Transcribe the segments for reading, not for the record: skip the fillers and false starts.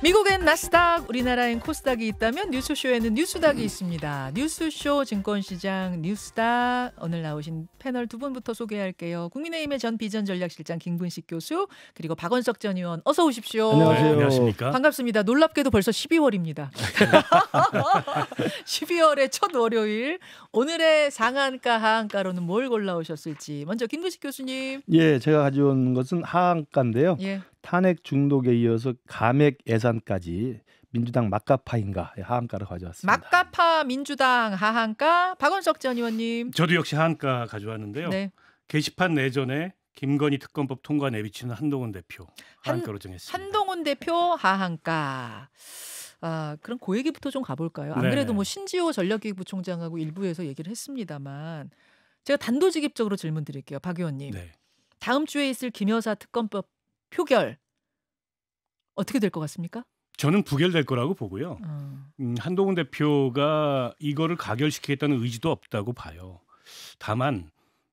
미국엔 나스닥, 우리나라엔 코스닥이 있다면 뉴스쇼에는 뉴스닥이 있습니다. 뉴스쇼 증권시장 뉴스닥, 오늘 나오신 패널 두 분부터 소개할게요. 국민의힘의 전 비전전략실장 김근식 교수, 그리고 박원석 전 의원, 어서 오십시오. 안녕하세요. 안녕하십니까? 반갑습니다. 놀랍게도 벌써 12월입니다. 12월의 첫 월요일, 오늘의 상한가 하한가로는 뭘 골라오셨을지 먼저 김근식 교수님. 예, 제가 가져온 것은 하한가인데요. 예. 탄핵 중독에 이어서 감액 예산까지 민주당 막가파인가 하한가를 가져왔습니다. 막가파 민주당 하한가, 박원석 전 의원님. 저도 역시 하한가 가져왔는데요. 네. 게시판 내전에 김건희 특검법 통과 내비치는 한동훈 대표 하한가로 정했습니다. 한동훈 대표 하한가. 아, 그럼 그 얘기부터 좀 가볼까요? 안 네네. 그래도 뭐 신지호 전략기획부총장하고 일부에서 얘기를 했습니다만 제가 단도직입적으로 질문 드릴게요. 박 의원님. 네. 다음 주에 있을 김 여사 특검법 표결 어떻게 될 것 같습니까? 저는 부결될 거라고 보고요. 한동훈 대표가 이거를 가결시키겠다는 의지도 없다고 봐요. 다만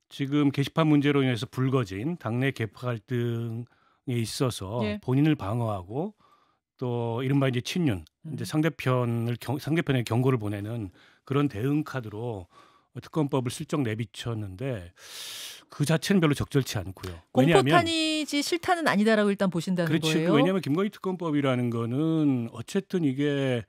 지금 게시판 문제로 인해서 불거진 당내 개파 갈등에 있어서 예. 본인을 방어하고 또 이른바 이제 친윤, 이제 상대편의 경고를 보내는 그런 대응 카드로 특검법을 슬쩍 내비쳤는데 그 자체는 별로 적절치 않고요. 공포탄이지 실탄은 아니다라고 일단 보신다는 그렇죠. 거예요. 왜냐하면 김건희 특검법이라는 거는 어쨌든 이게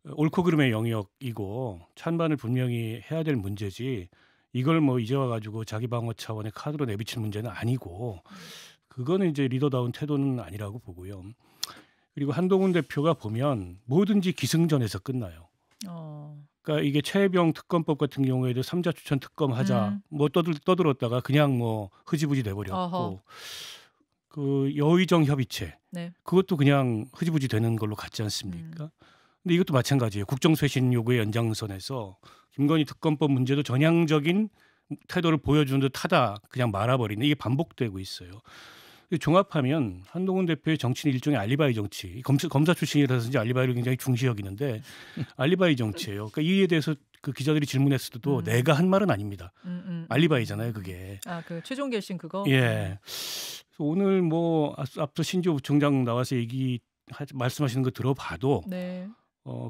옳고 그름의 영역이고 찬반을 분명히 해야 될 문제지 이걸 뭐 이제 와가지고 자기 방어 차원의 카드로 내비칠 문제는 아니고 그거는 이제 리더다운 태도는 아니라고 보고요. 그리고 한동훈 대표가 보면 뭐든지 기승전에서 끝나요. 그러니까 이게 최혜병 특검법 같은 경우에도 삼자 추천 특검하자 뭐 떠들었다가 그냥 뭐 흐지부지 돼버렸고 어허. 그 여의정 협의체 네. 그것도 그냥 흐지부지 되는 걸로 같지 않습니까? 근데 이것도 마찬가지예요. 국정쇄신 요구의 연장선에서 김건희 특검법 문제도 전향적인 태도를 보여주는 듯하다 그냥 말아버리는 이게 반복되고 있어요. 종합하면 한동훈 대표의 정치는 일종의 알리바이 정치. 검사 출신이라서 알리바이를 굉장히 중시 여기는데 알리바이 정치예요. 그러니까 이에 대해서 그 기자들이 질문했을 때도 내가 한 말은 아닙니다. 알리바이잖아요, 그게. 아, 그 최종 결심 그거. 예. 그래서 오늘 뭐 앞서 신지호 부총장 나와서 말씀하시는 거 들어봐도 네.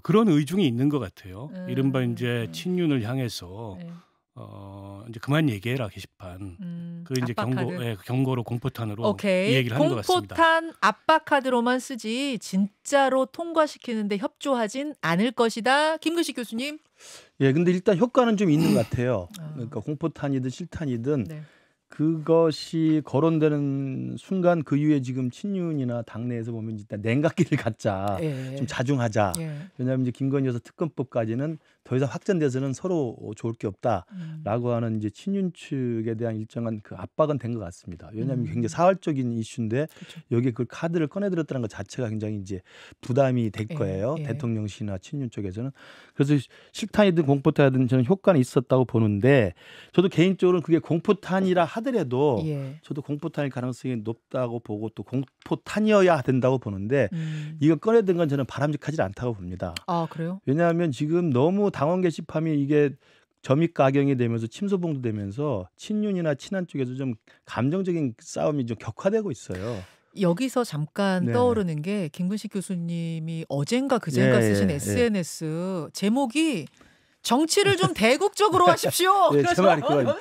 그런 의중이 있는 것 같아요. 이른바 이제 네. 친윤을 향해서. 네. 이제 그만 얘기해라 게시판. 그 이제 압박카드. 경고로 공포탄으로 오케이. 이 얘기를 하는 것 같습니다. 공포탄 압박카드로만 쓰지 진짜로 통과시키는데 협조하진 않을 것이다. 김근식 교수님. 예, 근데 일단 효과는 좀 있는 것 같아요. 그러니까 공포탄이든 실탄이든 네. 그것이 거론되는 순간 그 이후에 지금 친윤이나 당내에서 보면 일단 냉각기를 갖자, 예. 좀 자중하자. 예. 왜냐하면 이제 김건희 여사 특검법까지는 더 이상 확전돼서는 서로 좋을 게 없다라고 하는 이제 친윤 측에 대한 일정한 그 압박은 된 것 같습니다. 왜냐하면 굉장히 사활적인 이슈인데 그렇죠. 여기에 그 카드를 꺼내들었다는 것 자체가 굉장히 이제 부담이 될 거예요. 예. 대통령실이나 친윤 쪽에서는. 그래서 실탄이든 공포탄이든 저는 효과는 있었다고 보는데 저도 개인적으로는 그게 공포탄이라 하더라도 예. 저도 공포탄일 가능성이 높다고 보고 또 공포탄이어야 된다고 보는데 이거 꺼내든 건 저는 바람직하지 않다고 봅니다. 아, 그래요? 왜냐하면 지금 너무 당원 게시판이 이게 점입가경이 되면서 침소봉도 되면서 친윤이나 친한 쪽에서 좀 감정적인 싸움이 좀 격화되고 있어요. 여기서 잠깐 네. 떠오르는 게 김근식 교수님이 어젠가 그젠가 예, 쓰신 예. SNS 제목이 정치를 좀 대국적으로 하십시오. 예, 제 말이 그거예요.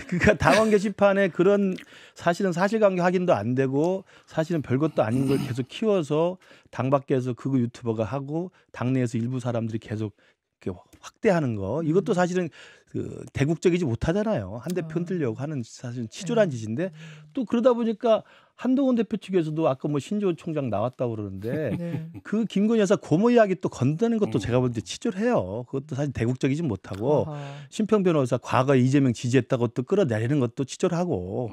그러니까 당원 게시판에 그런 사실은 사실관계 확인도 안 되고 사실은 별것도 아닌 걸 계속 키워서 당 밖에서 그거 유튜버가 하고 당내에서 일부 사람들이 계속 이렇게 확대하는 거 이것도 사실은 그 대국적이지 못하잖아요. 한 대표 흔들려고 하는 사실은 치졸한 짓인데 또 그러다 보니까 한동훈 대표 측에서도 아까 뭐 신지호 총장 나왔다고 그러는데 네. 그 김건희 여사 고모 이야기 또 건드는 것도 제가 볼 때 치졸해요. 그것도 사실 대국적이지 못하고 아하. 심평 변호사 과거에 이재명 지지했다고 또 끌어내리는 것도 치졸하고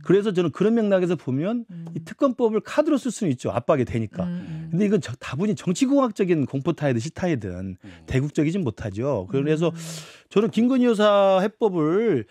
그래서 저는 그런 맥락에서 보면 이 특검법을 카드로 쓸 수는 있죠. 압박이 되니까. 근데 이건 다분히 정치공학적인 공포탄이든 실탄이든 대국적이진 못하죠. 그래서 저는 김건희 여사 해법을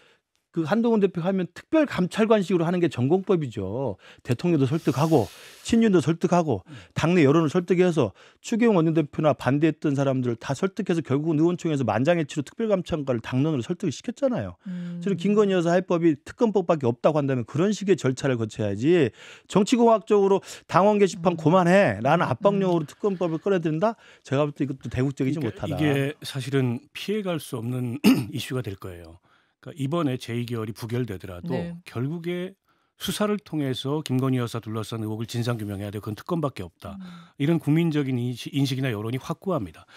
그 한동훈 대표가 하면 특별 감찰관식으로 하는 게 전공법이죠. 대통령도 설득하고 친윤도 설득하고 당내 여론을 설득해서 추경호 원내대표나 반대했던 사람들을 다 설득해서 결국은 의원총회에서 만장일치로 특별감찰관을 당론으로 설득을 시켰잖아요. 저는 김건희 여사 해법이 특검법밖에 없다고 한다면 그런 식의 절차를 거쳐야지 정치공학적으로 당원 게시판 그만해 라는 압박용으로 특검법을 꺼내든다. 제가 볼 때 이것도 대국적이지 그러니까 못하다. 이게 사실은 피해갈 수 없는 이슈가 될 거예요. 그러니까 이번에 제2결이 부결되더라도 네. 결국에 수사를 통해서 김건희 여사 둘러싼 의혹을 진상규명해야 돼. 그건 특검밖에 없다. 이런 국민적인 인식이나 여론이 확고합니다.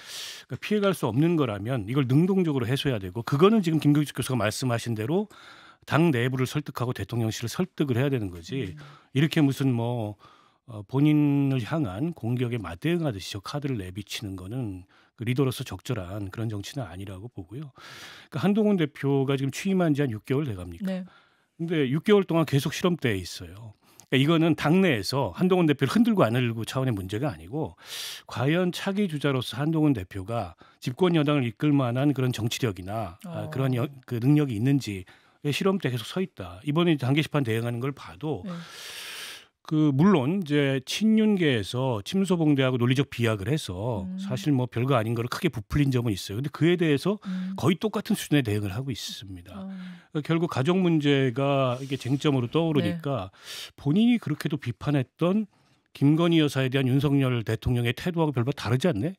그러니까 피해갈 수 없는 거라면 이걸 능동적으로 해소해야 되고 그거는 지금 김경식 교수가 말씀하신 대로 당 내부를 설득하고 대통령실을 설득을 해야 되는 거지. 이렇게 무슨 뭐 본인을 향한 공격에 맞대응하듯이 저 카드를 내비치는 거는 그 리더로서 적절한 그런 정치는 아니라고 보고요. 그러니까 한동훈 대표가 지금 취임한 지 한 6개월 돼갑니까? 네. 근데 6개월 동안 계속 실험대에 있어요. 그러니까 이거는 당내에서 한동훈 대표를 흔들고 안 흔들고 차원의 문제가 아니고 과연 차기 주자로서 한동훈 대표가 집권 여당을 이끌 만한 그런 정치력이나 그런 그 능력이 있는지의 실험대에 계속 서 있다. 이번에 당 게시판 대응하는 걸 봐도 네. 그 물론 이제 친윤계에서 침소봉대하고 논리적 비약을 해서 사실 뭐 별거 아닌 거를 크게 부풀린 점은 있어요. 근데 그에 대해서 거의 똑같은 수준의 대응을 하고 있습니다. 그러니까 결국 가족 문제가 이게 쟁점으로 떠오르니까 본인이 그렇게도 비판했던 김건희 여사에 대한 윤석열 대통령의 태도하고 별반 다르지 않네?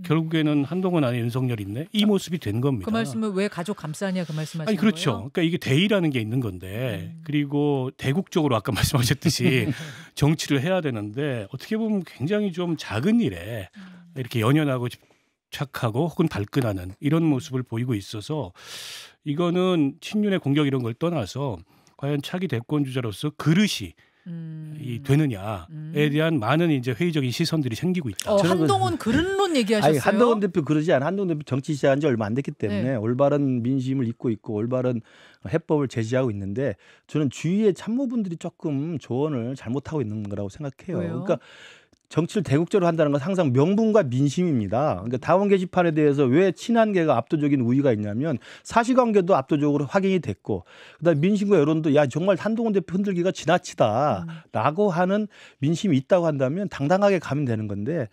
결국에는 한동훈 안에 윤석열 있네? 이 모습이 된 겁니다. 그 말씀은 왜 가족 감싸냐 그 말씀하시는 아니 그렇죠. 거예요? 그러니까 이게 대의라는 게 있는 건데 그리고 대국적으로 아까 말씀하셨듯이 정치를 해야 되는데 어떻게 보면 굉장히 좀 작은 일에 이렇게 연연하고 착하고 혹은 발끈하는 이런 모습을 보이고 있어서 이거는 친윤의 공격 이런 걸 떠나서 과연 차기 대권 주자로서 그릇이 이 되느냐에 대한 많은 이제 회의적인 시선들이 생기고 있다. 한동훈 그릇론 얘기하셨어요. 아니, 한동훈 대표 그러지 않아. 한동훈 대표 정치 시작한 지 얼마 안 됐기 때문에 올바른 민심을 잇고 있고 올바른 해법을 제시하고 있는데 저는 주위의 참모분들이 조금 조언을 잘못하고 있는 거라고 생각해요. 왜요? 그러니까 정치를 대국적으로 한다는 건 항상 명분과 민심입니다. 그러니까 당원 게시판에 대해서 왜 친한계가 압도적인 우위가 있냐면 사실관계도 압도적으로 확인이 됐고 그다음에 민심과 여론도 야 정말 한동훈 대표 흔들기가 지나치다라고 하는 민심이 있다고 한다면 당당하게 가면 되는 건데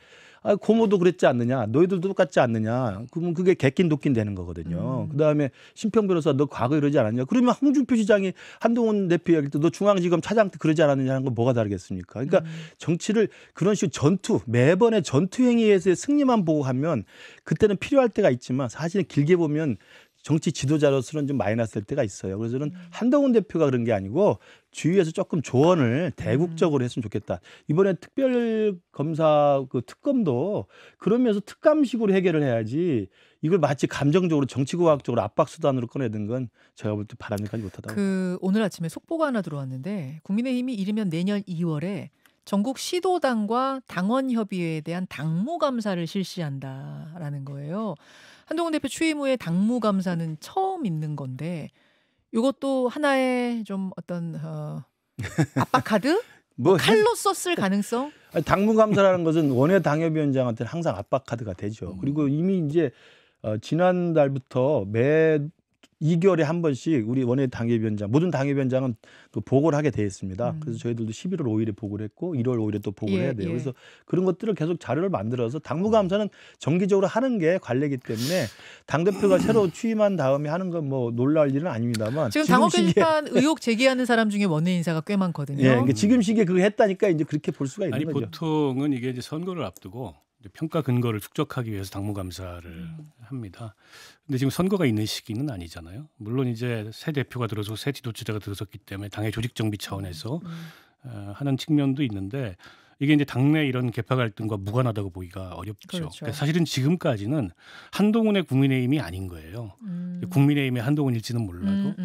고모도 그랬지 않느냐, 너희들도 똑같지 않느냐, 그러면 그게 객긴 독긴 되는 거거든요. 그다음에 심평 변호사 너 과거 이러지 않았냐? 그러면 홍준표 시장이 한동훈 대표 얘기할 때 너 중앙지검 차장 때 그러지 않았느냐는 건 뭐가 다르겠습니까? 그러니까 정치를 그런 식으로 전투 매번의 전투 행위에서의 승리만 보고 하면 그때는 필요할 때가 있지만 사실은 길게 보면 정치 지도자로서는 좀 마이너스 될 때가 있어요. 그래서 저는 한동훈 대표가 그런 게 아니고 주위에서 조금 조언을 대국적으로 했으면 좋겠다. 이번에 특별검사 그 특검도 그러면서 특감식으로 해결을 해야지 이걸 마치 감정적으로 정치과학적으로 압박수단으로 꺼내든 건 제가 볼 때 바람직하지 못하다고. 오늘 아침에 속보가 하나 들어왔는데 국민의힘이 이르면 내년 2월에 전국 시도당과 당원협의회에 대한 당무감사를 실시한다라는 거예요. 한동훈 대표 취임 후에 당무감사는 처음 있는 건데 이것도 하나의 좀 어떤 압박카드? 뭐 칼로 썼을 가능성? 당무감사라는 것은 원외 당협위원장한테는 항상 압박카드가 되죠. 그리고 이미 이제 지난달부터 매 2개월에 한 번씩 우리 원외 당협위원장 모든 당협위원장은 그 보고를 하게 돼 있습니다. 그래서 저희들도 11월 5일에 보고를 했고 1월 5일에 또 보고를 해야 돼요. 그래서 그런 것들을 계속 자료를 만들어서 당무감사는 정기적으로 하는 게 관례이기 때문에 당대표가 새로 취임한 다음에 하는 건 뭐 놀랄 일은 아닙니다만 지금 당원 게시판 의혹 제기하는 사람 중에 원내 인사가 꽤 많거든요. 예, 그러니까 지금 시기에 그거 했다니까 이제 그렇게 볼 수가 있는 아니 거죠. 보통은 이게 이제 선거를 앞두고 평가 근거를 축적하기 위해서 당무감사를 합니다. 근데 지금 선거가 있는 시기는 아니잖아요. 물론 이제 새 대표가 들어서 새 지도자가 들어섰기 때문에 당의 조직 정비 차원에서 하는 측면도 있는데 이게 이제 당내 이런 계파 갈등과 무관하다고 보기가 어렵죠. 그렇죠. 그러니까 사실은 지금까지는 한동훈의 국민의힘이 아닌 거예요. 국민의힘의 한동훈일지는 몰라도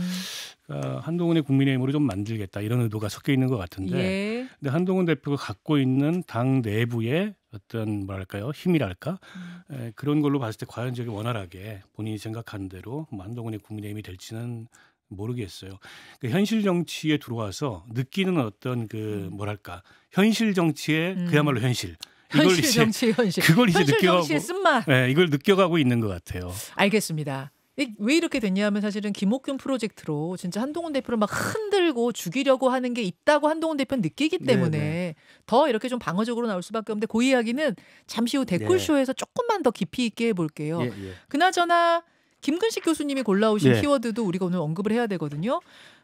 그러니까 한동훈의 국민의힘으로 좀 만들겠다 이런 의도가 섞여 있는 것 같은데 근데 한동훈 대표가 갖고 있는 당 내부의 어떤 뭐랄까요 힘이랄까 그런 걸로 봤을 때 과연 저게 원활하게 본인이 생각하는 대로 뭐 한동훈의 국민의힘이 될지는 모르겠어요. 그러니까 현실 정치에 들어와서 느끼는 어떤 그 뭐랄까 현실 정치의 그야말로 현실. 현실 정치의 현실. 그걸 이제 현실 느껴가고 정치의 쓴맛. 네, 이걸 느껴가고 있는 것 같아요. 알겠습니다. 왜 이렇게 됐냐면 사실은 김옥균 프로젝트로 진짜 한동훈 대표를 막 흔들고 죽이려고 하는 게 있다고 한동훈 대표는 느끼기 때문에 네네. 더 이렇게 좀 방어적으로 나올 수밖에 없는데 그 이야기는 잠시 후 댓글쇼에서 조금만 더 깊이 있게 해볼게요. 예, 예. 그나저나 김근식 교수님이 골라오신 예. 키워드도 우리가 오늘 언급을 해야 되거든요.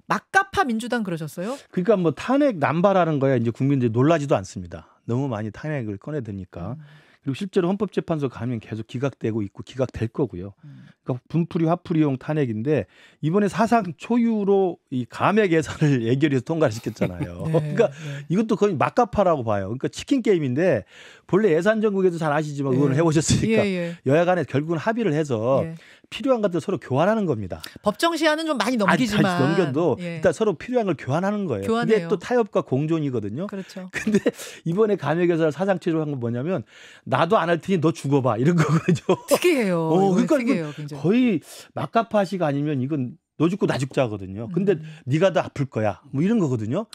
막가파 민주당 그러셨어요? 그러니까 뭐 탄핵 남발하는 거야 이제 국민들이 놀라지도 않습니다. 너무 많이 탄핵을 꺼내드니까. 그리고 실제로 헌법재판소 가면 계속 기각되고 있고 기각될 거고요. 그러니까 분풀이 화풀이용 탄핵인데 이번에 사상 초유로 이 감액 예산을 예결위에서 통과를 시켰잖아요. 네, 그러니까 네. 이것도 거의 막가파라고 봐요. 그러니까 치킨 게임인데 본래 예산 정국에도 잘 아시지만 네. 의원을 해보셨으니까 예. 여야 간에 결국은 합의를 해서 예. 필요한 것들 서로 교환하는 겁니다. 법정 시한은 좀 많이 넘기지만 다시 넘겨도 예. 일단 서로 필요한 걸 교환하는 거예요. 교환해요. 그게 또 타협과 공존이거든요. 그렇죠. 근데 이번에 감액 예산을 사상체로 한 건 뭐냐면 나도 안 할 테니 너 죽어봐 이런 거거든요. 특이해요. 그러니까 특이해요, 굉장히. 거의 막가파식 아니면 이건 너 죽고 나 죽자거든요. 근데 네가 더 아플 거야. 뭐 이런 거거든요.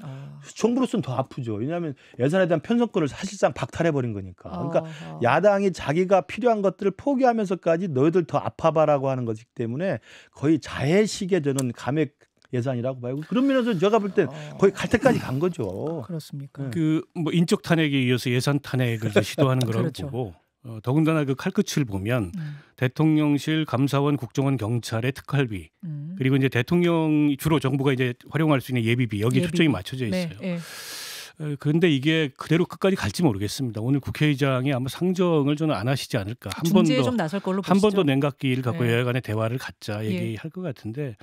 정부로서는 더 아프죠. 왜냐하면 예산에 대한 편성권을 사실상 박탈해버린 거니까. 그러니까 야당이 자기가 필요한 것들을 포기하면서까지 너희들 더 아파봐라고 하는 것이기 때문에 거의 자해식의 저는 감액 예산이라고 봐요. 그런 면에서 제가 볼 땐 거의 갈 때까지 간 거죠. 그렇습니까? 그 뭐 인적 탄핵에 이어서 예산 탄핵을 이제 시도하는 거라고 그렇죠. 보고 더군다나 그 칼끝을 보면 대통령실, 감사원, 국정원, 경찰의 특활비 그리고 이제 대통령이 주로 정부가 이제 활용할 수 있는 예비비 여기 초점이 맞춰져 있어요. 네. 그런데 이게 그대로 끝까지 갈지 모르겠습니다. 오늘 국회의장이 아마 상정을 저는 안 하시지 않을까. 한 번 중재에 더 좀 나설 걸로 한 번 보시죠. 더 냉각기를 갖고 네. 여야 간의 대화를 갖자 얘기할 것 같은데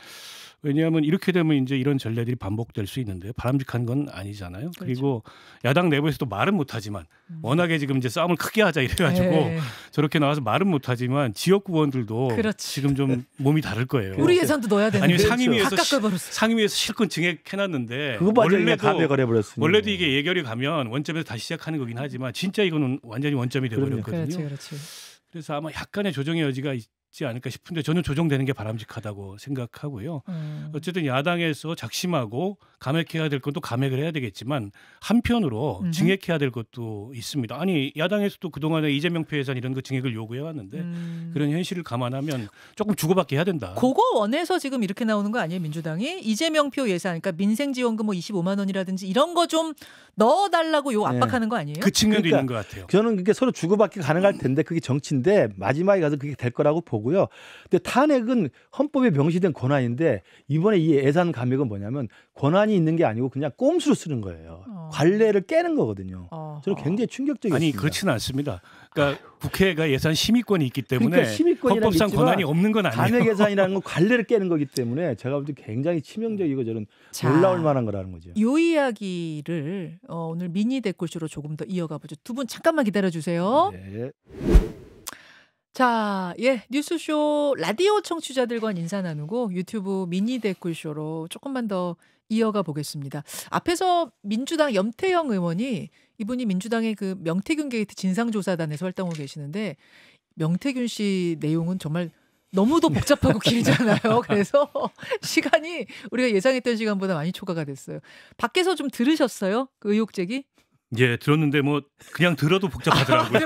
왜냐하면 이렇게 되면 이제 이런 전례들이 반복될 수 있는데 바람직한 건 아니잖아요. 그리고 야당 내부에서도 말은 못하지만 워낙에 지금 이제 싸움을 크게 하자 이래가지고 네. 저렇게 나와서 말은 못하지만 지역구원들도 그렇지. 지금 좀 몸이 다를 거예요. 우리 예산도 넣어야 되는데 아니면 상임위에서 다 깎아버렸어. 상임위에서 실컷 증액해놨는데 그거 맞아요. 감액을 해버렸으니. 원래도 이게 예결위 가면 원점에서 다시 시작하는 거긴 하지만 진짜 이거는 완전히 원점이 돼버렸거든요. 그렇지. 그래서 아마 약간의 조정의 여지가 있지 않을까 싶은데 저는 조정되는 게 바람직하다고 생각하고요. 어쨌든 야당에서 작심하고 감액해야 될 것도 감액을 해야 되겠지만 한편으로 증액해야 될 것도 있습니다. 아니 야당에서도 그동안에 이재명 표 예산 이런 거 증액을 요구해 왔는데 그런 현실을 감안하면 조금 주고받게 해야 된다. 그거 원해서 지금 이렇게 나오는 거 아니에요, 민주당이? 이재명 표 예산, 그러니까 민생지원금 뭐 25만 원이라든지 이런 거 좀 넣어달라고 요 압박하는 거 아니에요? 그 측면도 그러니까 있는 것 같아요. 저는 그게 서로 주고받기 가능할 텐데 그게 정치인데 마지막에 가서 그게 될 거라고 보고요. 근데 탄핵은 헌법에 명시된 권한인데 이번에 이 예산 감액은 뭐냐면 권한이 있는 게 아니고 그냥 꼼수로 쓰는 거예요. 관례를 깨는 거거든요. 저는 굉장히 충격적이었습니다. 아니 그렇지는 않습니다. 그러니까 국회가 예산 심의권이 있기 때문에 그러니까 심의권이라는 헌법상 게 있지만 권한이 없는 건 아니에요. 감액 예산이라는 건 관례를 깨는 거기 때문에 제가 볼 때 굉장히 치명적이고 저는 자, 놀라울 만한 거라는 거죠. 요 이야기를 오늘 미니 댓글쇼로 조금 더 이어가 보죠. 두 분 잠깐만 기다려 주세요. 네. 자, 뉴스쇼 라디오 청취자들과 인사 나누고 유튜브 미니 댓글쇼로 조금만 더 이어가 보겠습니다. 앞에서 민주당 염태영 의원이 이분이 민주당의 그 명태균 게이트 진상조사단에서 활동하고 계시는데 명태균 씨 내용은 정말 너무도 복잡하고 길잖아요. 그래서 시간이 우리가 예상했던 시간보다 많이 초과가 됐어요. 밖에서 좀 들으셨어요? 그 의혹제기? 예, 들었는데 뭐 그냥 들어도 복잡하더라고요.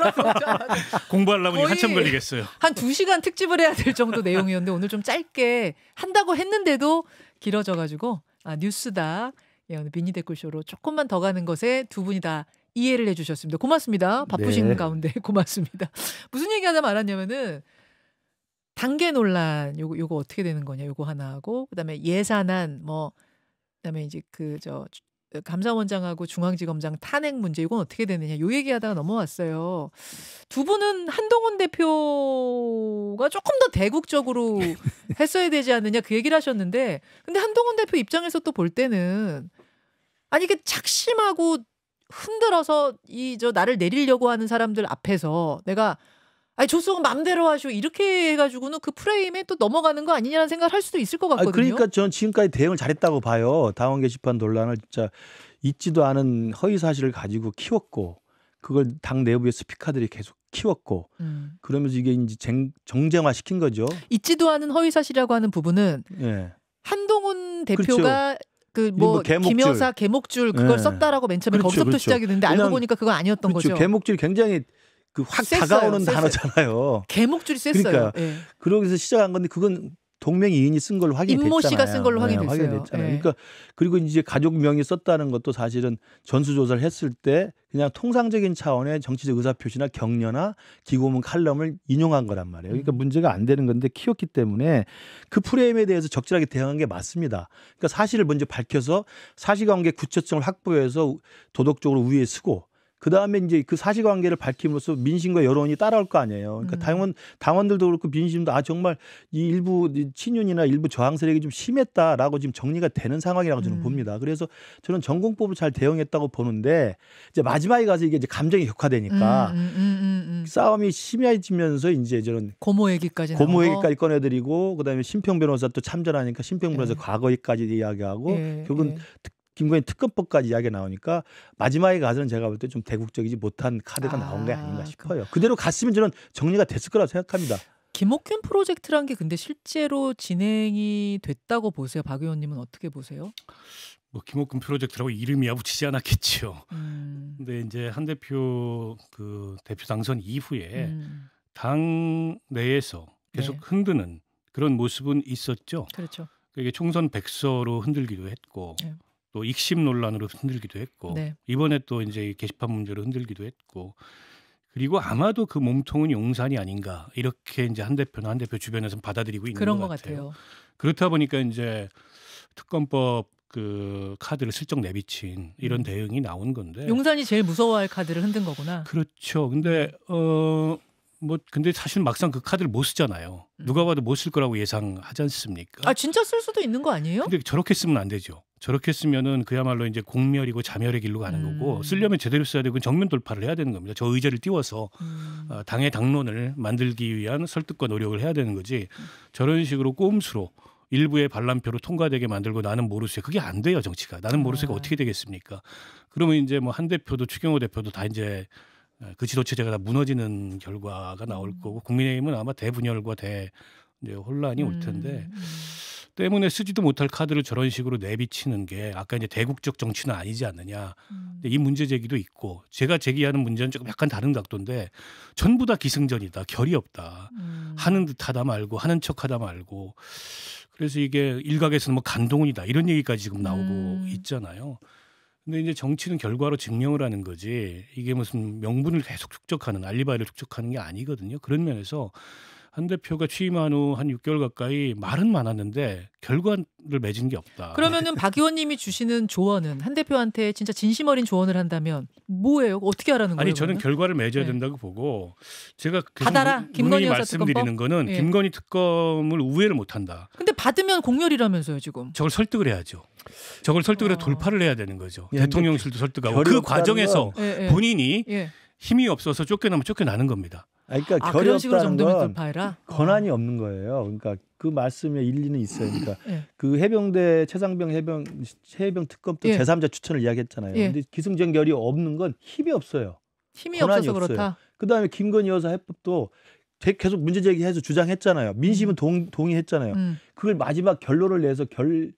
공부하려면 거의 한참 걸리겠어요. 한 2시간 특집을 해야 될 정도 내용이었는데 오늘 좀 짧게 한다고 했는데도 길어져가지고 뉴스다. 오늘 미니 댓글쇼로 조금만 더 가는 것에 두 분이 다 이해를 해주셨습니다. 고맙습니다. 바쁘신 네. 가운데 고맙습니다. 무슨 얘기하다 말았냐면은 단계 논란 요거 어떻게 되는 거냐 요거 하나 하고 그다음에 예산안 그다음에 이제 감사원장하고 중앙지검장 탄핵 문제 이건 어떻게 되느냐 요 얘기하다가 넘어왔어요. 두 분은 한동훈 대표가 조금 더 대국적으로 했어야 되지 않느냐 그 얘기를 하셨는데 근데 한동훈 대표 입장에서 또 볼 때는 아니 이게 작심하고 흔들어서 나를 내리려고 하는 사람들 앞에서 내가 조수가 맘대로 하시오 이렇게 해가지고는 그 프레임에 또 넘어가는 거 아니냐는 생각을 할 수도 있을 것 같거든요. 그러니까 전 지금까지 대응을 잘했다고 봐요. 당원 게시판 논란을 진짜 있지도 않은 허위 사실을 가지고 키웠고 그걸 당 내부의 스피커들이 계속 키웠고 그러면서 이게 이제 정쟁화 시킨 거죠. 있지도 않은 허위 사실이라고 하는 부분은 예. 한동훈 대표가 그렇죠. 김여사 개목줄 그걸 썼다라고 맨 처음에 거기서부터 그렇죠. 시작이 됐는데 알고 보니까 그거 아니었던 그렇죠. 거죠. 개목줄이 굉장히 확 셌어요. 다가오는 셌어요. 단어잖아요. 개목줄이 셌어요. 그러니까 그러기서 시작한 건데 그건 동명이인이 쓴 걸로 확인이 됐잖아요. 임모 씨가 쓴 걸로 확인됐어요. 확인이 됐잖아요. 예. 그러니까 그리고 이제 가족 명의 썼다는 것도 사실은 전수조사를 했을 때 그냥 통상적인 차원의 정치적 의사표시나 격려나 기고문 칼럼을 인용한 거란 말이에요. 그러니까 문제가 안 되는 건데 키웠기 때문에 그 프레임에 대해서 적절하게 대응한 게 맞습니다. 그러니까 사실을 먼저 밝혀서 사실관계 구체성을 확보해서 도덕적으로 우위에 서고 그다음에 이제 그 사실관계를 밝힘으로써 민심과 여론이 따라올 거 아니에요. 그러니까 당원들도 그렇고 민심도 정말 이 일부 친윤이나 일부 저항 세력이 좀 심했다라고 지금 정리가 되는 상황이라고 저는 봅니다. 그래서 저는 전공법으로 잘 대응했다고 보는데 이제 마지막에 가서 이게 이제 감정이 격화되니까 싸움이 심해지면서 이제 저는 고모 얘기까지 꺼내드리고 그다음에 심평 변호사 또 참전하니까 심평 변호사 과거까지 이야기하고 결국은 김건희 특검법까지 이야기가 나오니까 마지막에 가서는 제가 볼 때 좀 대국적이지 못한 카드가 나온 게 아닌가 싶어요. 그대로 갔으면 저는 정리가 됐을 거라고 생각합니다. 김옥균 프로젝트란 게 근데 실제로 진행이 됐다고 보세요? 박 의원님은 어떻게 보세요? 뭐 김옥균 프로젝트라고 이름이야 붙이지 않았겠죠. 근데 이제 한 대표 그 대표 당선 이후에 당 내에서 계속 흔드는 그런 모습은 있었죠. 그렇죠. 이게 총선 백서로 흔들기도 했고 또 익심 논란으로 흔들기도 했고 이번에 또 이제 게시판 문제로 흔들기도 했고 그리고 아마도 그 몸통은 용산이 아닌가 이렇게 이제 한 대표나 한 대표 주변에서 받아들이고 있는 그런 것 같아요. 그렇다 보니까 이제 특검법 그 카드를 슬쩍 내비친 이런 대응이 나온 건데 용산이 제일 무서워할 카드를 흔든 거구나. 그렇죠. 근데 근데 사실 막상 그 카드를 못 쓰잖아요. 누가 봐도 못 쓸 거라고 예상하지 않습니까? 진짜 쓸 수도 있는 거 아니에요? 근데 저렇게 쓰면 안 되죠. 저렇게 쓰면은 그야말로 이제 공멸이고 자멸의 길로 가는 거고 쓰려면 제대로 써야 되고 정면 돌파를 해야 되는 겁니다. 저 의제를 띄워서 당의 당론을 만들기 위한 설득과 노력을 해야 되는 거지. 저런 식으로 꼼수로 일부의 반란표로 통과되게 만들고 나는 모르쇠 그게 안 돼요 정치가. 나는 모르쇠가 어떻게 되겠습니까? 그러면 이제 뭐 한 대표도 추경호 대표도 다 이제 그 지도 체제가 다 무너지는 결과가 나올 거고 국민의힘은 아마 대분열과 이제 혼란이 올 텐데 때문에 쓰지도 못할 카드를 저런 식으로 내비치는 게 아까 이제 대국적 정치는 아니지 않느냐. 근데 이 문제 제기도 있고 제가 제기하는 문제는 조금 약간 다른 각도인데 전부 다 기승전이다. 결이 없다. 하는 듯하다 말고 하는 척하다 말고 그래서 이게 일각에서는 뭐 간동은이다 이런 얘기까지 지금 나오고 있잖아요. 근데 이제 정치는 결과로 증명을 하는 거지 이게 무슨 명분을 계속 축적하는 알리바이를 축적하는 게 아니거든요. 그런 면에서 한 대표가 취임한 후 한 6개월 가까이 말은 많았는데 결과를 맺은 게 없다. 그러면은 박 의원님이 주시는 조언은 한 대표한테 진짜 진심 어린 조언을 한다면 뭐예요? 어떻게 하라는 거예요? 아니 저는 그러면? 결과를 맺어야 된다고 보고 제가 받아라. 김건희 여사 말씀드리는 거는 김건희 특검을 우회를 못한다. 근데 받으면 공렬이라면서요 지금. 저걸 설득을 해야죠. 저걸 설득을 해 돌파를 해야 되는 거죠. 대통령실도 설득하고 그 과정에서 본인이 힘이 없어서 쫓겨나면 쫓겨나는 겁니다. 그러니까 결이 그런 식으로 없다는 정도면 건 돌파해라? 권한이 없는 거예요. 그러니까 그 말씀에 일리는 있어요. 그러니까 그 해병대 최상병 해병 특검 때 제3자 추천을 이야기했잖아요. 근데 기승전결이 없는 건 힘이 없어요. 힘이 없어서 그렇다. 그다음에 김건희 여사 해법도 계속 문제 제기해서 주장했잖아요. 민심은 동의했잖아요. 그걸 마지막 결론을 내서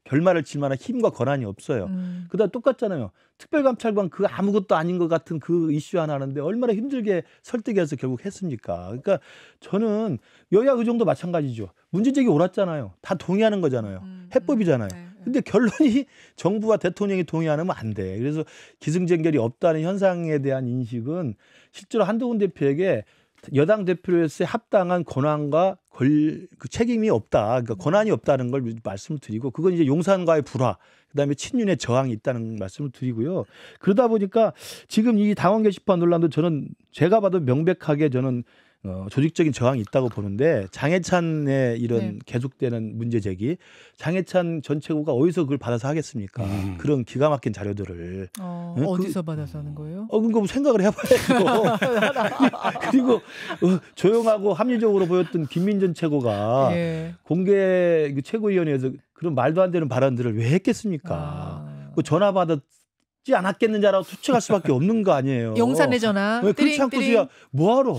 결말을 칠 만한 힘과 권한이 없어요. 그다음 똑같잖아요. 특별감찰관 그 아무것도 아닌 것 같은 그 이슈 하나 하는데 얼마나 힘들게 설득해서 결국 했습니까? 그러니까 저는 여야 의정도 마찬가지죠. 문제 제기 옳았잖아요. 다 동의하는 거잖아요. 해법이잖아요. 근데 결론이 정부와 대통령이 동의 안 하면 안 돼. 그래서 기승전결이 없다는 현상에 대한 인식은 실제로 한동훈 대표에게 여당 대표로서의 합당한 권한과 그 책임이 없다. 그러니까 권한이 없다는 걸 말씀을 드리고 그건 이제 용산과의 불화, 그다음에 친윤의 저항이 있다는 말씀을 드리고요. 그러다 보니까 지금 이 당원 게시판 논란도 저는 제가 봐도 명백하게 저는 조직적인 저항이 있다고 보는데 장해찬의 이런 계속되는 문제 제기, 장해찬 전 최고가 어디서 그걸 받아서 하겠습니까? 그런 기가 막힌 자료들을 어디서 받아서 하는 거예요? 그거 뭐 생각을 해봐야죠. 그리고 조용하고 합리적으로 보였던 김민전 최고가 공개 최고위원회에서 그런 말도 안 되는 발언들을 왜 했겠습니까? 그 전화 받아 않았겠느냐라고 추측할 수밖에 없는 거 아니에요. 용산의 전화. 그렇지 띠링, 않고서야 띠링. 뭐하러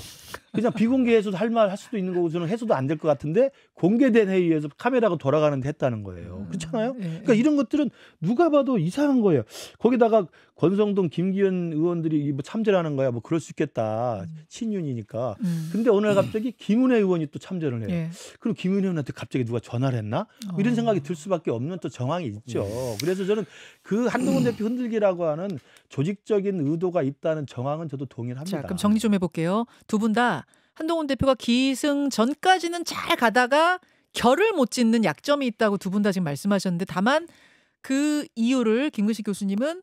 그냥 비공개에서도 할 말 할 수도 있는 거고 저는 해서도 안 될 것 같은데 공개된 회의에서 카메라가 돌아가는데 했다는 거예요. 그렇잖아요. 예, 그러니까 예. 이런 것들은 누가 봐도 이상한 거예요. 거기다가 권성동, 김기현 의원들이 뭐 참전을 하는 거야. 뭐 그럴 수 있겠다. 친윤이니까. 근데 오늘 갑자기 김은혜 의원이 또 참전을 해요. 예. 그럼 김은혜 의원한테 갑자기 누가 전화를 했나? 뭐 이런 생각이 들 수밖에 없는 또 정황이 있죠. 그래서 저는 그 한동훈 대표 흔들기라고 하는 조직적인 의도가 있다는 정황은 저도 동의합니다. 자, 그럼 정리 좀 해볼게요. 두 분 다 한동훈 대표가 기승 전까지는 잘 가다가 결을 못 짓는 약점이 있다고 두 분 다 지금 말씀하셨는데 다만 그 이유를 김근식 교수님은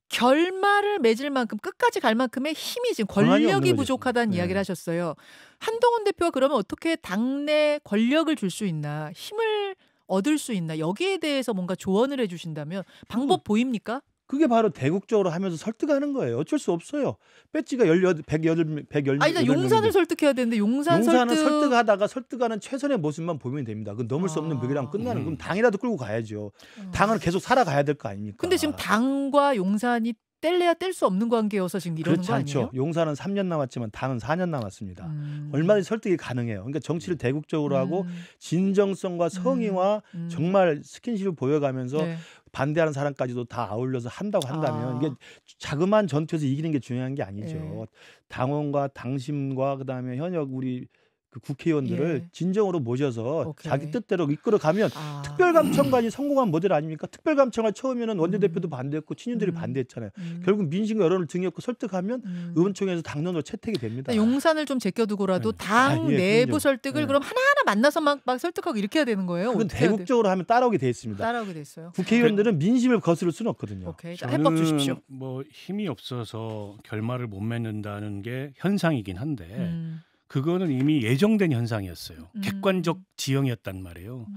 결말을 맺을 만큼 끝까지 갈 만큼의 힘이 지금 권한이 없는 권력이 거죠. 부족하다는 네. 이야기를 하셨어요. 한동훈 대표가 그러면 어떻게 당내 권력을 줄 수 있나 힘을 얻을 수 있나 여기에 대해서 뭔가 조언을 해주신다면 방법 보입니까? 그게 바로 대국적으로 하면서 설득하는 거예요. 어쩔 수 없어요. 배지가 118 아니, 나 용산을 설득해야 되는데 용산은 설득하다가 설득하는 최선의 모습만 보면 됩니다. 그건 넘을 수 없는 벽이랑 끝나는 그럼 당이라도 끌고 가야죠. 당은 계속 살아가야 될 거 아닙니까? 근데 지금 당과 용산이 뗄래야 뗄 수 없는 관계여서 지금 이러는 그렇지 거 않죠. 아니에요? 용산은 3년 남았지만 당은 4년 남았습니다. 얼마든지 설득이 가능해요. 그러니까 정치를 대국적으로 하고 진정성과 성의와 정말 스킨십을 보여가면서 네. 반대하는 사람까지도 다 아울러서 한다고 한다면 이게 자그마한 전투에서 이기는 게 중요한 게 아니죠. 네. 당원과 당심과 그다음에 현역 우리 그 국회의원들을 예. 진정으로 모셔서 오케이. 자기 뜻대로 이끌어가면 특별감청관이 성공한 모델 아닙니까? 특별감청을 처음에는 원내대표도 반대했고 친윤들이 반대했잖아요. 결국 민심과 여론을 등에업고 설득하면 의원총회에서 당론으로 채택이 됩니다. 용산을 좀 제껴두고라도 네. 당 예, 내부 그럼요. 설득을 네. 그럼 하나하나 만나서 막 설득하고 이렇게 해야 되는 거예요? 그건 어떻게 해야 대국적으로 하면 따라오게 돼 있습니다. 따라오게 됐어요. 국회의원들은 민심을 거스를 수는 없거든요. 오케이. 자, 해법 주십시오. 뭐 힘이 없어서 결말을 못 맺는다는 게 현상이긴 한데 그거는 이미 예정된 현상이었어요. 객관적 지형이었단 말이에요.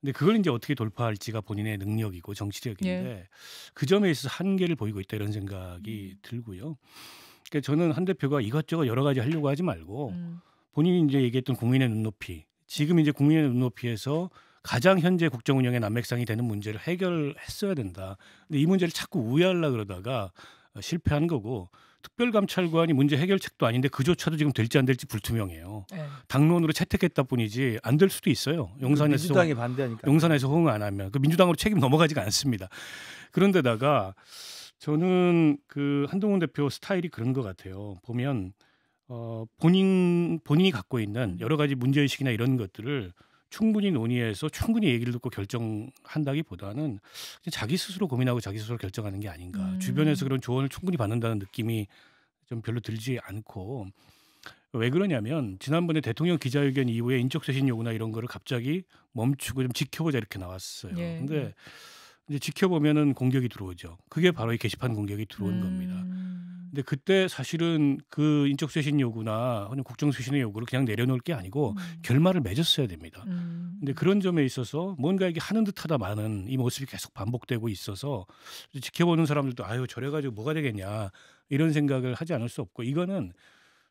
근데 그걸 이제 어떻게 돌파할지가 본인의 능력이고 정치력인데 그 점에 있어서 한계를 보이고 있다 이런 생각이 들고요. 그러니까 저는 한 대표가 이것저것 여러 가지 하려고 하지 말고 본인이 이제 얘기했던 국민의 눈높이, 지금 이제 국민의 눈높이에서 가장 현재 국정 운영의 난맥상이 되는 문제를 해결했어야 된다. 근데 이 문제를 자꾸 우회하려고 그러다가 실패한 거고 특별감찰관이 문제 해결책도 아닌데 그조차도 지금 될지 안 될지 불투명해요. 네. 당론으로 채택했다 뿐이지 안 될 수도 있어요. 용산에서 민주당이 반대하니까. 용산에서 호응 안 하면 그 민주당으로 책임 넘어가지가 않습니다. 그런데다가 저는 그 한동훈 대표 스타일이 그런 것 같아요. 보면 본인이 갖고 있는 여러 가지 문제의식이나 이런 것들을 충분히 논의해서 충분히 얘기를 듣고 결정한다기보다는 자기 스스로 고민하고 자기 스스로 결정하는 게 아닌가. 주변에서 그런 조언을 충분히 받는다는 느낌이 좀 별로 들지 않고 왜 그러냐면 지난번에 대통령 기자회견 이후에 인적쇄신 요구나 이런 거를 갑자기 멈추고 좀 지켜보자 이렇게 나왔어요. 예. 근데 이제 지켜보면은 공격이 들어오죠. 그게 바로 이 게시판 공격이 들어온 겁니다. 근데 그때 사실은 그 인적쇄신 요구나 혹은 국정쇄신의 요구를 그냥 내려놓을 게 아니고 결말을 맺었어야 됩니다. 근데 그런 점에 있어서 뭔가 이게 하는 듯하다 마는 이 모습이 계속 반복되고 있어서 지켜보는 사람들도 아유 저래가지고 뭐가 되겠냐 이런 생각을 하지 않을 수 없고 이거는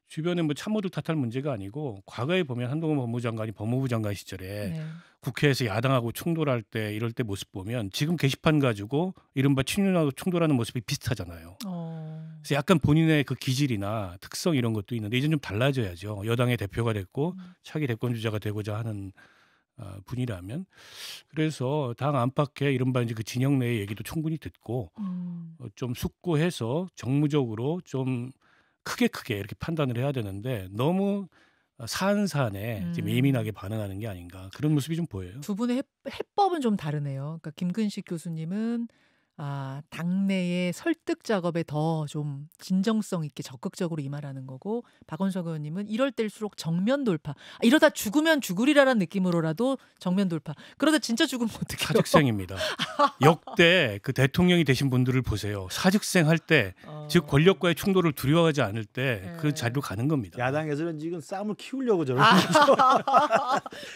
주변에 뭐 참모들 탓할 문제가 아니고 과거에 보면 한동훈 법무장관이 법무부 장관 시절에 네. 국회에서 야당하고 충돌할 때 이럴 때 모습 보면 지금 게시판 가지고 이른바 친윤하고 충돌하는 모습이 비슷하잖아요. 그래서 약간 본인의 그 기질이나 특성 이런 것도 있는데 이제 좀 달라져야죠. 여당의 대표가 됐고 차기 대권 주자가 되고자 하는 분이라면 그래서 당 안팎의 이른바 이제 그 진영 내의 얘기도 충분히 듣고 좀 숙고해서 정무적으로 좀 크게 이렇게 판단을 해야 되는데 너무 사안사안에 지금 예민하게 반응하는 게 아닌가 그런 모습이 좀 보여요. 두 분의 해법은 좀 다르네요. 그러니까 김근식 교수님은 당내의 설득 작업에 더 좀 진정성 있게 적극적으로 임하라는 거고 박원석 의원님은 이럴 때일수록 정면 돌파. 이러다 죽으면 죽으리라는 느낌으로라도 정면 돌파. 그러다 진짜 죽으면 어떡해요? 사직생입니다. 역대 그 대통령이 되신 분들을 보세요. 사직생 할 때 즉 권력과의 충돌을 두려워하지 않을 때 그 자리로 가는 겁니다. 야당에서는 지금 싸움을 키우려고 저러는